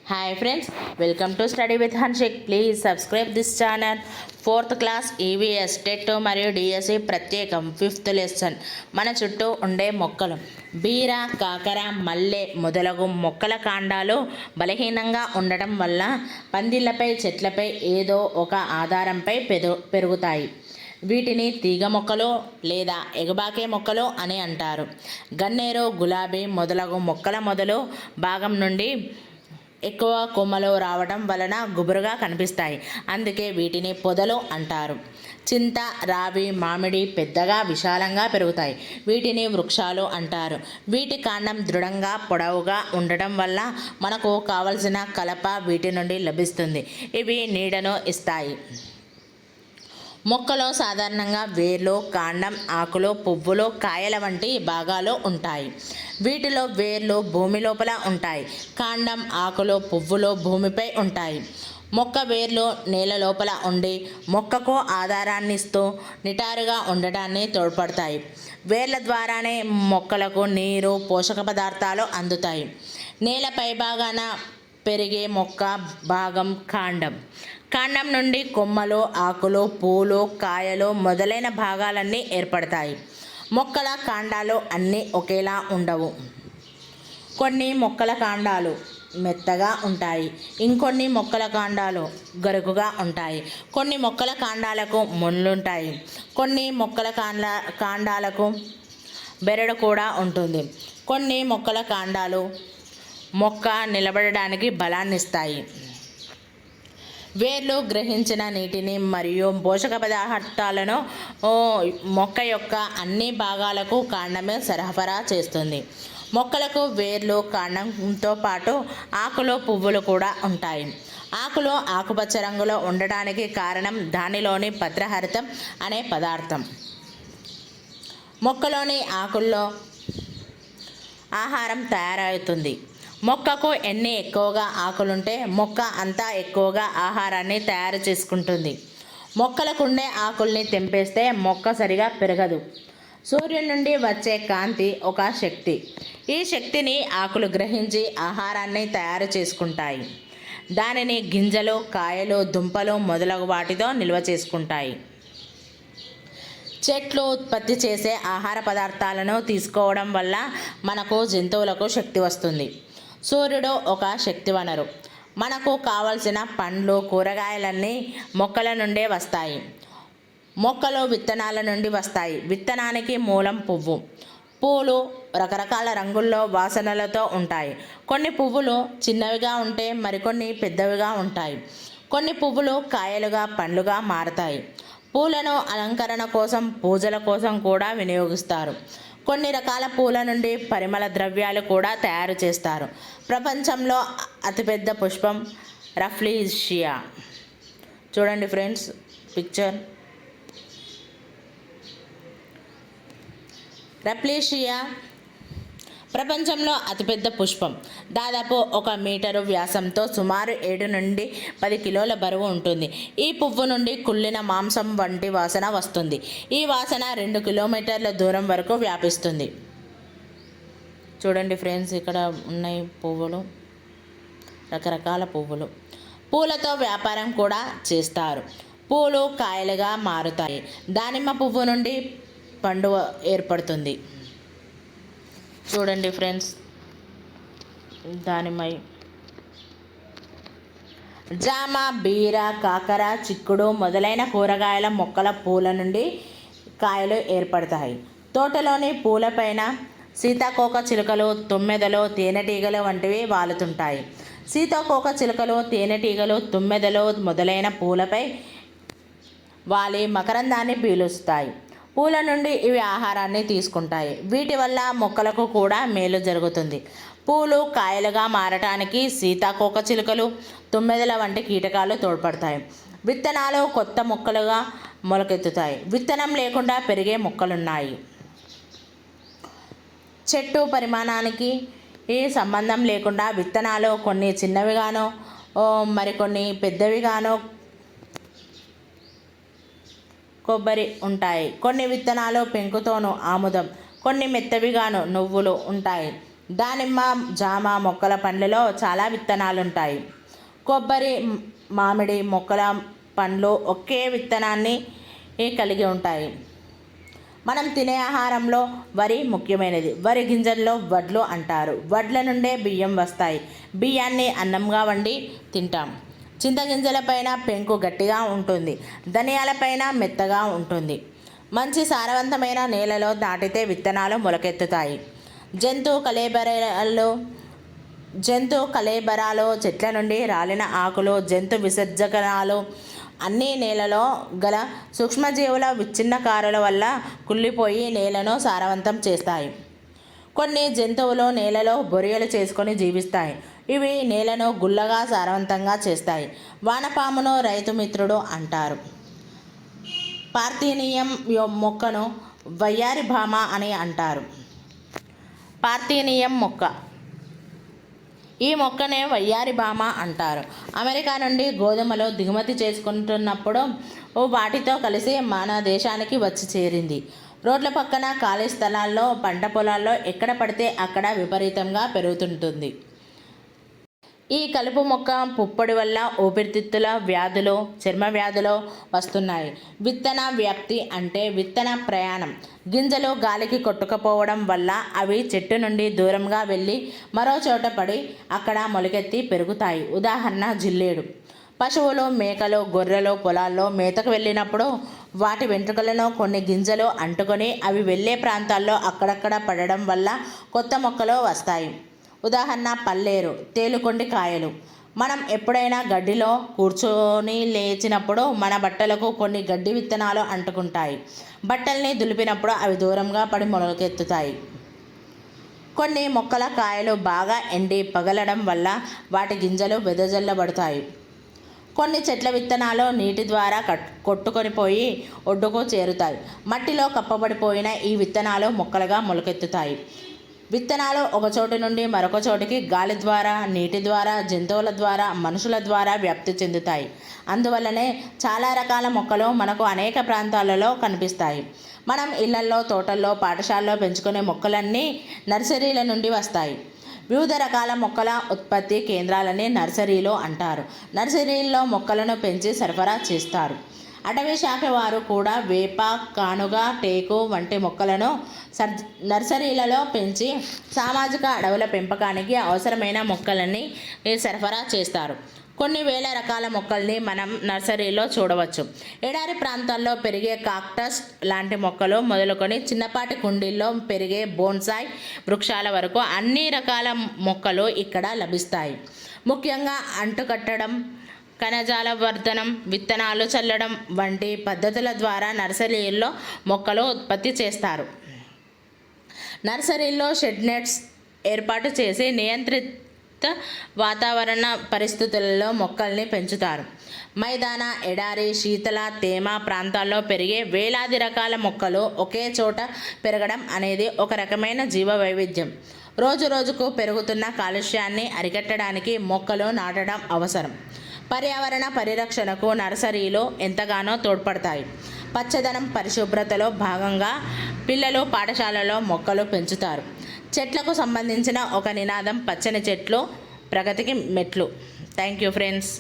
Hi friends, welcome to Study with Hanshik. Please subscribe this channel. 4th class EVS TET మరియు DSC ప్రత్యేకం 5th lesson మన చుట్టూ ఉండే మొక్కలు. బీర, కాకర, మల్లె మొదలగు మొక్కల కాండాలు బలహీనంగా ఉండటం వల్ల పందిళ్ళపై, చెట్లపై ఏదో ఒక ఆధారంపై పెరుగుతాయి. వీటిని తీగ మొక్కలు లేదా ఎగబాకే మొక్కలు అని అంటారు. గన్నేరు, గులాబీ మొదలగు మొక్కల మొదలు భాగం నుండి ఎక్కువ కొమ్మలు రావడం వలన గుబురుగా కనిపిస్తాయి. అందుకే వీటిని పొదలు అంటారు. చింత, రావి, మామిడి పెద్దగా విశాలంగా పెరుగుతాయి. వీటిని వృక్షాలు అంటారు. వీటి కాండం దృఢంగా పొడవుగా ఉండటం వల్ల మనకు కావలసిన కలప వీటి నుండి లభిస్తుంది. ఇవి నీడను ఇస్తాయి. మొక్కలో సాధారణంగా వేర్లు, కాండం, ఆకులు, పువ్వులు, కాయల వంటి భాగాలు ఉంటాయి. వీటిలో వేర్లు భూమి లోపల ఉంటాయి. కాండం, ఆకులు, పువ్వులు భూమిపై ఉంటాయి. మొక్క వేర్లు నేల లోపల ఉండి మొక్కకు ఆధారాన్ని ఇస్తూ నిటారుగా ఉండటాన్ని తోడ్పడతాయి. వేర్ల ద్వారానే మొక్కలకు నీరు, పోషక పదార్థాలు అందుతాయి. నేల పైభాగాన పెరిగే మొక్క భాగం కాండం. కాండం నుండి కొమ్మలు, ఆకులు, పూలు, కాయలు మొదలైన భాగాలన్నీ ఏర్పడతాయి. మొక్కల కాండాలు అన్నీ ఒకేలా ఉండవు. కొన్ని మొక్కల కాండాలు మెత్తగా ఉంటాయి. ఇంకొన్ని మొక్కల కాండాలు గరుకుగా ఉంటాయి. కొన్ని మొక్కల కాండాలకు ముళ్ళుంటాయి. కొన్ని మొక్కల కాండాలకు బెరడు కూడా ఉంటుంది. కొన్ని మొక్కల కాండాలు మొక్క నిలబడడానికి బలాన్నిస్తాయి. వేర్లు గ్రహించిన నీటిని మరియు పోషక పదార్థాలను మొక్క యొక్క అన్ని భాగాలకు కాండమే సరఫరా చేస్తుంది. మొక్కలకు వేర్లు, కాండంతో పాటు ఆకులు, పువ్వులు కూడా ఉంటాయి. ఆకులు ఆకుపచ్చ రంగులో ఉండడానికి కారణం దానిలోని పత్రహరితం అనే పదార్థం. మొక్కలోని ఆకుల్లో ఆహారం తయారవుతుంది. మొక్కకు ఎన్ని ఎక్కువగా ఆకులుంటే మొక్క అంతా ఎక్కువగా ఆహారాన్ని తయారు చేసుకుంటుంది. మొక్కలకుండే ఆకుల్ని తెంపేస్తే మొక్క సరిగా పెరగదు. సూర్యుడి నుండి వచ్చే కాంతి ఒక శక్తి. ఈ శక్తిని ఆకులు గ్రహించి ఆహారాన్ని తయారు చేసుకుంటాయి. దానిని గింజలు, కాయలు, దుంపలు మొదలగు వాటితో నిల్వ చేసుకుంటాయి. చెట్లు ఉత్పత్తి చేసే ఆహార పదార్థాలను తీసుకోవడం వల్ల మనకు, జంతువులకు శక్తి వస్తుంది. సూర్యుడు ఒక శక్తి వనరు. మనకు కావలసిన పండ్లు, కూరగాయలన్నీ మొక్కల నుండే వస్తాయి. మొక్కలు విత్తనాల నుండి వస్తాయి. విత్తనానికి మూలం పువ్వు. పూలు రకరకాల రంగుల్లో, వాసనలతో ఉంటాయి. కొన్ని పువ్వులు చిన్నవిగా ఉంటే మరికొన్ని పెద్దవిగా ఉంటాయి. కొన్ని పువ్వులు కాయలుగా, పండ్లుగా మారతాయి. పూలను అలంకరణ కోసం, పూజల కోసం కూడా వినియోగిస్తారు. కొన్ని రకాల పూల నుండి పరిమళ ద్రవ్యాలు కూడా తయారు చేస్తారు. ప్రపంచంలో అతిపెద్ద పుష్పం రఫ్లీషియా. చూడండి ఫ్రెండ్స్ పిక్చర్. రఫ్లీషియా ప్రపంచంలో అతిపెద్ద పుష్పం. దాదాపు 1 మీటరు వ్యాసంతో సుమారు 7 నుండి 10 కిలోల బరువు ఉంటుంది. ఈ పువ్వు నుండి కుళ్ళిన మాంసం వంటి వాసన వస్తుంది. ఈ వాసన 2 కిలోమీటర్ల దూరం వరకు వ్యాపిస్తుంది. చూడండి ఫ్రెండ్స్, ఇక్కడ ఉన్నాయి పువ్వులు, రకరకాల పువ్వులు. పూలతో వ్యాపారం కూడా చేస్తారు. పూలు కాయలుగా మారుతాయి. దానిమ్మ పువ్వు నుండి పండు ఏర్పడుతుంది. చూడండి ఫ్రెండ్స్, దానిమ్మై. జామ, బీర, కాకర, చిక్కుడు మొదలైన కూరగాయల మొక్కల పూల నుండి కాయలు ఏర్పడతాయి. తోటలోని పూలపైన సీతాకోక చిలుకలు, తుమ్మెదలు, తేనెటీగలు వంటివి వాలుతుంటాయి. సీతాకోక చిలుకలు, తేనెటీగలు, తుమ్మెదలు మొదలైన పూలపై వాలి మకరందాన్ని పీలుస్తాయి. పూల నుండి ఇవి ఆహారాన్ని తీసుకుంటాయి. వీటి వల్ల మొక్కలకు కూడా మేలు జరుగుతుంది. పూలు కాయలుగా మారటానికి సీతాకోక చిలుకలు, తుమ్మెదల వంటి కీటకాలు తోడ్పడతాయి. విత్తనాలు కొత్త మొక్కలుగా మొలకెత్తుతాయి. విత్తనం లేకుండా పెరిగే మొక్కలున్నాయి. చెట్టు పరిమాణానికి సంబంధం లేకుండా విత్తనాలు కొన్ని చిన్నవిగానో మరికొన్ని పెద్దవిగానో కొబ్బరి ఉంటాయి. కొన్ని విత్తనాలు పెంకుతోనూ ఆముదం, కొన్ని మెత్తవిగాను నువ్వులు ఉంటాయి. దానిమ్మ, జామ మొక్కల పండ్లలో చాలా విత్తనాలుంటాయి. కొబ్బరి, మామిడి మొక్కల పండ్లు ఒకే విత్తనాన్ని కలిగి ఉంటాయి. మనం తినే ఆహారంలో వరి ముఖ్యమైనది. వరి గింజల్లో వడ్లు అంటారు. వడ్ల నుండే బియ్యం వస్తాయి. బియ్యాన్ని అన్నంగా వండి తింటాం. చింతగింజలపైన పెంకు గట్టిగా ఉంటుంది. ధనియాలపైన మెత్తగా ఉంటుంది. మంచి సారవంతమైన నేలలో నాటితే విత్తనాలు మొలకెత్తుతాయి. జంతు కళేబరాలు, చెట్ల నుండి రాలిన ఆకులు, జంతు విసర్జనాలు అన్నీ నేలలో గల సూక్ష్మజీవుల విచ్ఛిన్నకారుల వల్ల కుళ్ళిపోయి నేలను సారవంతం చేస్తాయి. కొన్ని జంతువులు నేలలో బొరియలు చేసుకొని జీవిస్తాయి. ఇవి నేలను గుల్లగా సారవంతంగా చేస్తాయి. వానపామును రైతు మిత్రుడు అంటారు. పార్థీనియం మొక్కను వయ్యారి భామ అని అంటారు. పార్థీనియం మొక్క, ఈ మొక్కనే వయ్యారి భామ అంటారు. అమెరికా నుండి గోధుమలు దిగుమతి చేసుకుంటున్నప్పుడు వాటితో కలిసి మన దేశానికి వచ్చి చేరింది. రోడ్ల పక్కన, ఖాళీ స్థలాల్లో, పంట పొలాల్లో ఎక్కడ పడితే అక్కడ విపరీతంగా పెరుగుతుంటుంది. ఈ కలుపు మొక్క పుప్పొడి వల్ల ఊపిరితిత్తుల వ్యాధులు, చర్మ వ్యాధులు వస్తున్నాయి. విత్తన వ్యాప్తి అంటే విత్తన ప్రయాణం. గింజలు గాలికి కొట్టుకుపోవడం వల్ల అవి చెట్టు నుండి దూరంగా వెళ్ళి మరో చోట పడి అక్కడ మొలకెత్తి పెరుగుతాయి. ఉదాహరణ జిల్లేడు. పశువులు, మేకలు, గొర్రెలు పొలాల్లో మేతకు వెళ్ళినప్పుడు వాటి వెంట్రుకలను కొన్ని గింజలు అంటుకొని అవి వెళ్ళే ప్రాంతాల్లో అక్కడక్కడ పడడం వల్ల కొత్త మొక్కలు వస్తాయి. ఉదాహరణ పల్లేరు, తేలుకొండి కాయలు. మనం ఎప్పుడైనా గడ్డిలో కూర్చొని లేచినప్పుడు మన బట్టలకు కొన్ని గడ్డి విత్తనాలు అంటుకుంటాయి. బట్టల్ని దులిపినప్పుడు అవి దూరంగా పడి మొలకెత్తుతాయి. కొన్ని మొక్కల కాయలు బాగా ఎండి పగలడం వల్ల వాటి గింజలు వెదజల్లబడతాయి. కొన్ని చెట్ల విత్తనాలు నీటి ద్వారా కొట్టుకొని పోయి ఒడ్డుకు చేరుతాయి. మట్టిలో కప్పబడిపోయిన ఈ విత్తనాలు మొక్కలుగా మొలకెత్తుతాయి. విత్తనాలు ఒక చోటు నుండి మరొక చోటికి గాలి ద్వారా, నీటి ద్వారా, జంతువుల ద్వారా, మనుషుల ద్వారా వ్యాప్తి చెందుతాయి. అందువల్లనే చాలా రకాల మొక్కలు మనకు అనేక ప్రాంతాలలో కనిపిస్తాయి. మనం ఇళ్లల్లో, తోటల్లో, పాఠశాలలో పెంచుకునే మొక్కలన్నీ నర్సరీల నుండి వస్తాయి. వివిధ రకాల మొక్కల ఉత్పత్తి కేంద్రాలని నర్సరీలు అంటారు. నర్సరీల్లో మొక్కలను పెంచి సరఫరా చేస్తారు. అటవీ శాఖ వారు కూడా వేప, కానుగ, టేకు వంటి మొక్కలను నర్సరీలలో పెంచి సామాజిక అడవుల పెంపకానికి అవసరమైన మొక్కలని సరఫరా చేస్తారు. కొన్ని వేల రకాల మొక్కల్ని మనం నర్సరీలో చూడవచ్చు. ఎడారి ప్రాంతాల్లో పెరిగే కాక్టస్ లాంటి మొక్కలు మొదలుకొని చిన్నపాటి కుండీల్లో పెరిగే బోన్సాయ్ వృక్షాల వరకు అన్ని రకాల మొక్కలు ఇక్కడ లభిస్తాయి. ముఖ్యంగా అంటుకట్టడం, కణజాల వర్ధనం, విత్తనాలు చల్లడం వంటి పద్ధతుల ద్వారా నర్సరీల్లో మొక్కలు ఉత్పత్తి చేస్తారు. నర్సరీల్లో షెడ్ నెట్స్ ఏర్పాటు చేసి నియంత్రిత వాతావరణ పరిస్థితులలో మొక్కల్ని పెంచుతారు. మైదాన, ఎడారి, శీతల, తేమ ప్రాంతాల్లో పెరిగే వేలాది రకాల మొక్కలు ఒకే చోట పెరగడం అనేది ఒక రకమైన జీవ వైవిధ్యం. రోజు రోజుకు పెరుగుతున్న కాలుష్యాన్ని అరికట్టడానికి మొక్కలు నాటడం అవసరం. పర్యావరణ పరిరక్షణకు నర్సరీలు ఎంతగానో తోడ్పడతాయి. పచ్చదనం, పరిశుభ్రతలో భాగంగా పిల్లలు పాఠశాలలో మొక్కలు పెంచుతారు. చెట్లకు సంబంధించిన ఒక నినాదం పచ్చని చెట్లు ప్రగతికి మెట్లు. Thank you friends.